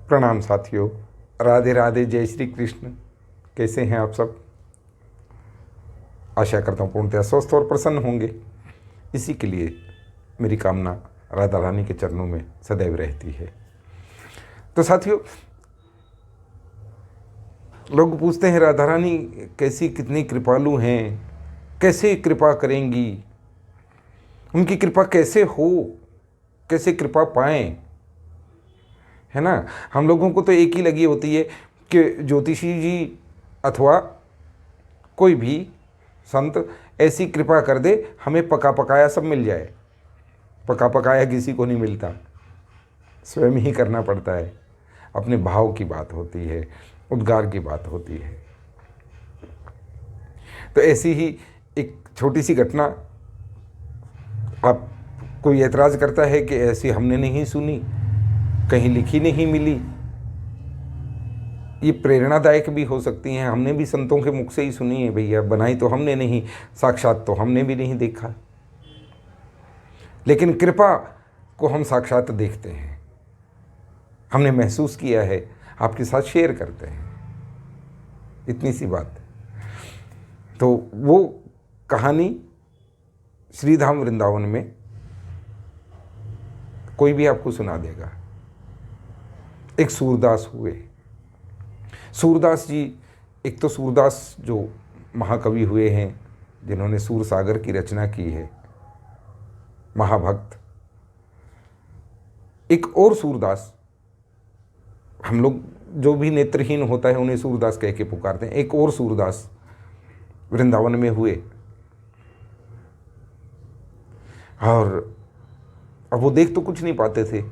प्रणाम साथियों, राधे राधे, जय श्री कृष्ण। कैसे हैं आप सब? आशा करता हूँ पूर्णतः स्वस्थ और प्रसन्न होंगे। इसी के लिए मेरी कामना राधा रानी के चरणों में सदैव रहती है। तो साथियों, लोग पूछते हैं राधा रानी कैसी, कितनी कृपालु हैं, कैसे कृपा करेंगी, उनकी कृपा कैसे हो, कैसे कृपा पाएं, है ना। हम लोगों को तो एक ही लगी होती है कि ज्योतिषी जी अथवा कोई भी संत ऐसी कृपा कर दे हमें पका पकाया सब मिल जाए। पका पकाया किसी को नहीं मिलता, स्वयं ही करना पड़ता है। अपने भाव की बात होती है, उद्गार की बात होती है। तो ऐसी ही एक छोटी सी घटना, आप कोई ऐतराज़ करता है कि ऐसी हमने नहीं सुनी, कहीं लिखी नहीं मिली। ये प्रेरणादायक भी हो सकती हैं, हमने भी संतों के मुख से ही सुनी है भैया, बनाई तो हमने नहीं, साक्षात तो हमने भी नहीं देखा, लेकिन कृपा को हम साक्षात देखते हैं, हमने महसूस किया है, आपके साथ शेयर करते हैं। इतनी सी बात है। तो वो कहानी श्रीधाम वृंदावन में कोई भी आपको सुना देगा। एक सूरदास हुए। सूरदास जी, एक तो सूरदास जो महाकवि हुए हैं, जिन्होंने सूर सागर की रचना की है, महाभक्त। एक और सूरदास, हम लोग जो भी नेत्रहीन होता है उन्हें सूरदास कह के पुकारते हैं। एक और सूरदास वृंदावन में हुए, और अब वो देख तो कुछ नहीं पाते थे,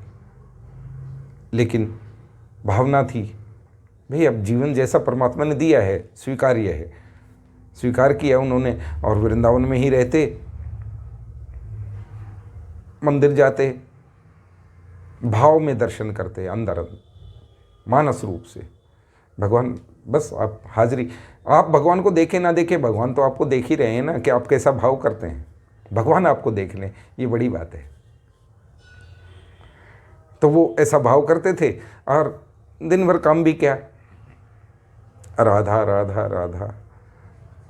लेकिन भावना थी भाई अब जीवन जैसा परमात्मा ने दिया है स्वीकार्य है, स्वीकार किया उन्होंने। और वृंदावन में ही रहते, मंदिर जाते, भाव में दर्शन करते, अंदर मानस रूप से भगवान। बस आप हाजिरी, आप भगवान को देखें ना देखें, भगवान तो आपको देख ही रहे हैं ना कि आप कैसा भाव करते हैं। भगवान आपको देख लें, ये बड़ी बात है। तो वो ऐसा भाव करते थे, और दिन भर काम भी क्या, राधा राधा राधा,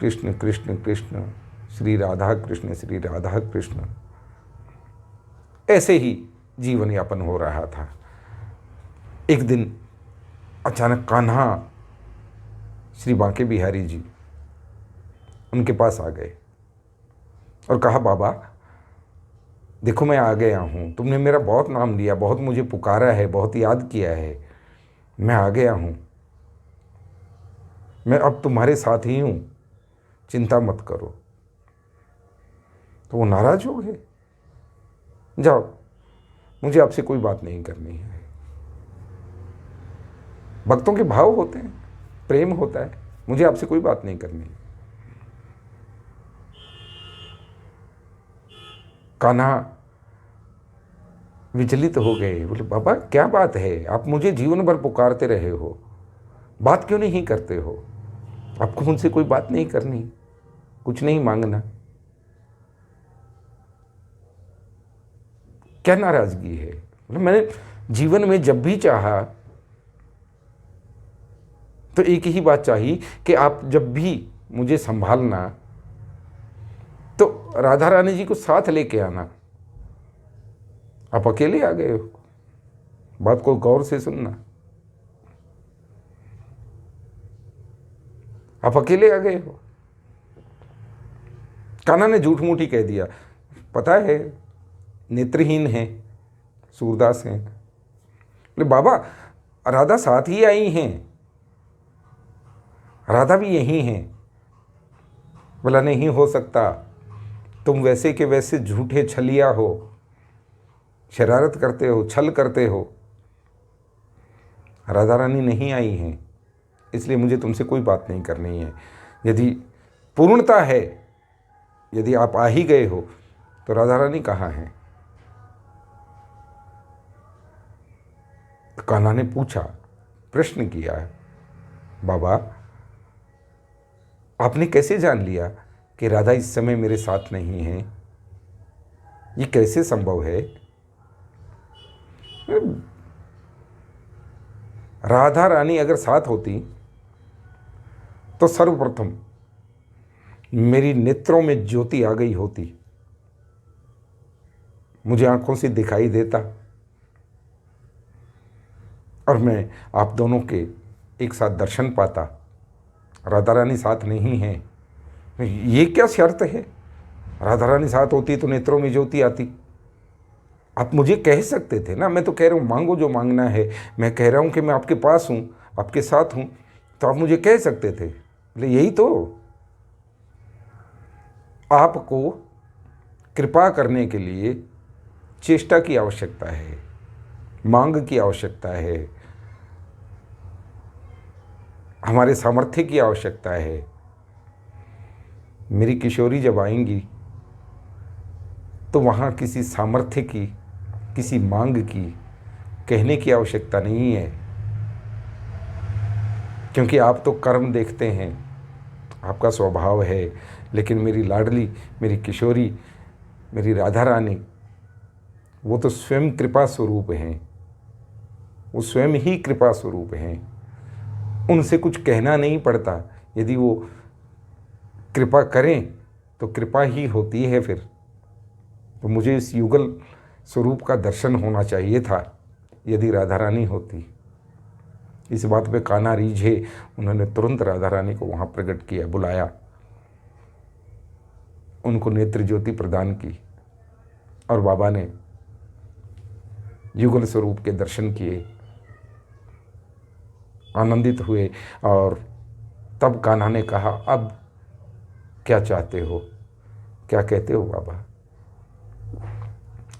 कृष्ण कृष्ण कृष्ण, श्री राधा कृष्ण श्री राधा कृष्ण, ऐसे ही जीवन यापन हो रहा था। एक दिन अचानक कान्हा श्री बांके बिहारी जी उनके पास आ गए और कहा, बाबा देखो मैं आ गया हूँ, तुमने मेरा बहुत नाम लिया, बहुत मुझे पुकारा है, बहुत याद किया है, मैं आ गया हूँ, मैं अब तुम्हारे साथ ही हूँ, चिंता मत करो। तो वो नाराज हो गए, जाओ मुझे आपसे कोई बात नहीं करनी है। भक्तों के भाव होते हैं, प्रेम होता है, मुझे आपसे कोई बात नहीं करनी। कान्हा विचलित हो गए, बोले बाबा क्या बात है, आप मुझे जीवन भर पुकारते रहे हो, बात क्यों नहीं करते हो? आपको मुझसे कोई बात नहीं करनी, कुछ नहीं मांगना, क्या नाराजगी है? बोले मैंने जीवन में जब भी चाहा तो एक ही बात चाहिए कि आप जब भी मुझे संभालना तो राधा रानी जी को साथ लेके आना। आप अकेले आ गए हो, बात को गौर से सुनना। आप अकेले आ गए हो। कान्हा ने झूठ मूठ ही कह दिया, पता है नेत्रहीन है, सूरदास हैं। बोले बाबा राधा साथ ही आई हैं, राधा भी यही हैं। बोला नहीं हो सकता, तुम वैसे के वैसे झूठे छलिया हो, शरारत करते हो, छल करते हो। राधा रानी नहीं आई हैं, इसलिए मुझे तुमसे कोई बात नहीं करनी है। यदि पूर्णता है, यदि आप आ ही गए हो तो राधा रानी कहाँ हैं? कान्हा ने पूछा, प्रश्न किया, बाबा आपने कैसे जान लिया कि राधा इस समय मेरे साथ नहीं है? ये कैसे संभव है? राधा रानी अगर साथ होती तो सर्वप्रथम मेरी नेत्रों में ज्योति आ गई होती, मुझे आंखों से दिखाई देता और मैं आप दोनों के एक साथ दर्शन पाता। राधा रानी साथ नहीं है, ये क्या शर्त है? राधा रानी साथ होती तो नेत्रों में ज्योति आती। आप मुझे कह सकते थे ना, मैं तो कह रहा हूँ मांगो जो मांगना है। मैं कह रहा हूँ कि मैं आपके पास हूँ, आपके साथ हूँ, तो आप मुझे कह सकते थे। बोले यही तो, आपको कृपा करने के लिए चेष्टा की आवश्यकता है, मांग की आवश्यकता है, हमारे सामर्थ्य की आवश्यकता है। मेरी किशोरी जब आएंगी तो वहाँ किसी सामर्थ्य की, किसी मांग की, कहने की आवश्यकता नहीं है, क्योंकि आप तो कर्म देखते हैं, आपका स्वभाव है। लेकिन मेरी लाडली, मेरी किशोरी, मेरी राधा रानी, वो तो स्वयं कृपा स्वरूप हैं, वो स्वयं ही कृपा स्वरूप हैं। उनसे कुछ कहना नहीं पड़ता। यदि वो कृपा करें तो कृपा ही होती है फिर। तो मुझे इस युगल स्वरूप का दर्शन होना चाहिए था यदि राधा रानी होती। इस बात पे कान्हा रीझे, उन्होंने तुरंत राधा रानी को वहाँ प्रकट किया, बुलाया, उनको नेत्र ज्योति प्रदान की और बाबा ने युगल स्वरूप के दर्शन किए, आनंदित हुए। और तब कान्हा ने कहा, अब क्या चाहते हो, क्या कहते हो बाबा?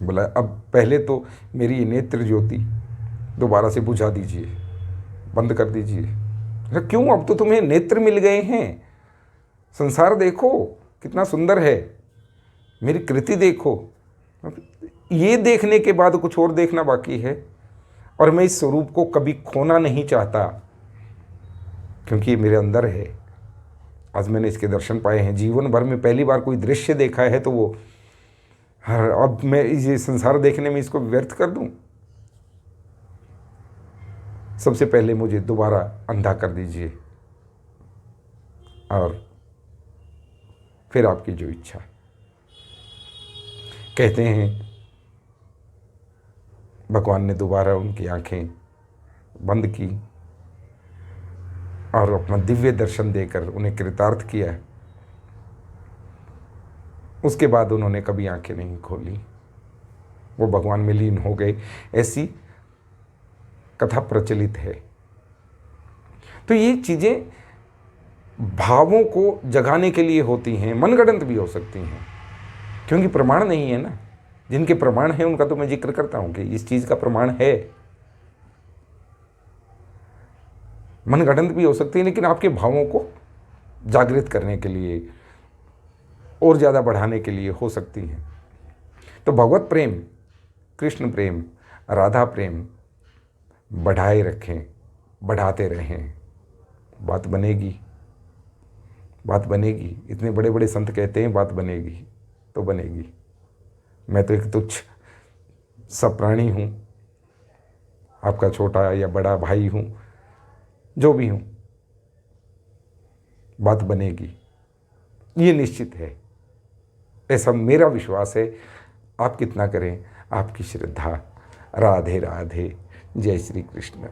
बोला, अब पहले तो मेरी ये नेत्र ज्योति दोबारा से बुझा दीजिए, बंद कर दीजिए। अरे क्यों, अब तो तुम्हें नेत्र मिल गए हैं, संसार देखो कितना सुंदर है, मेरी कृति देखो। ये देखने के बाद कुछ और देखना बाकी है, और मैं इस स्वरूप को कभी खोना नहीं चाहता, क्योंकि ये मेरे अंदर है। आज मैंने इसके दर्शन पाए हैं, जीवन भर में पहली बार कोई दृश्य देखा है, तो वो अब मैं ये संसार देखने में इसको व्यर्थ कर दूं? सबसे पहले मुझे दोबारा अंधा कर दीजिए, और फिर आपकी जो इच्छा। कहते हैं भगवान ने दोबारा उनकी आंखें बंद की और अपना दिव्य दर्शन देकर उन्हें कृतार्थ किया। उसके बाद उन्होंने कभी आंखें नहीं खोली, वो भगवान में लीन हो गए, ऐसी कथा प्रचलित है। तो ये चीज़ें भावों को जगाने के लिए होती हैं, मनगढ़ंत भी हो सकती हैं, क्योंकि प्रमाण नहीं है ना। जिनके प्रमाण हैं उनका तो मैं जिक्र करता हूं कि इस चीज़ का प्रमाण है। मनगढ़ंत भी हो सकती है, लेकिन आपके भावों को जागृत करने के लिए, और ज़्यादा बढ़ाने के लिए हो सकती हैं। तो भगवत प्रेम, कृष्ण प्रेम, राधा प्रेम बढ़ाए रखें, बढ़ाते रहें, बात बनेगी, बात बनेगी। इतने बड़े बड़े संत कहते हैं बात बनेगी, तो बनेगी। मैं तो एक तुच्छ सा प्राणी हूँ, आपका छोटा या बड़ा भाई हूँ, जो भी हूँ, बात बनेगी, ये निश्चित है, ऐसा मेरा विश्वास है। आप कितना करें, आपकी श्रद्धा। राधे राधे, जय श्री कृष्ण।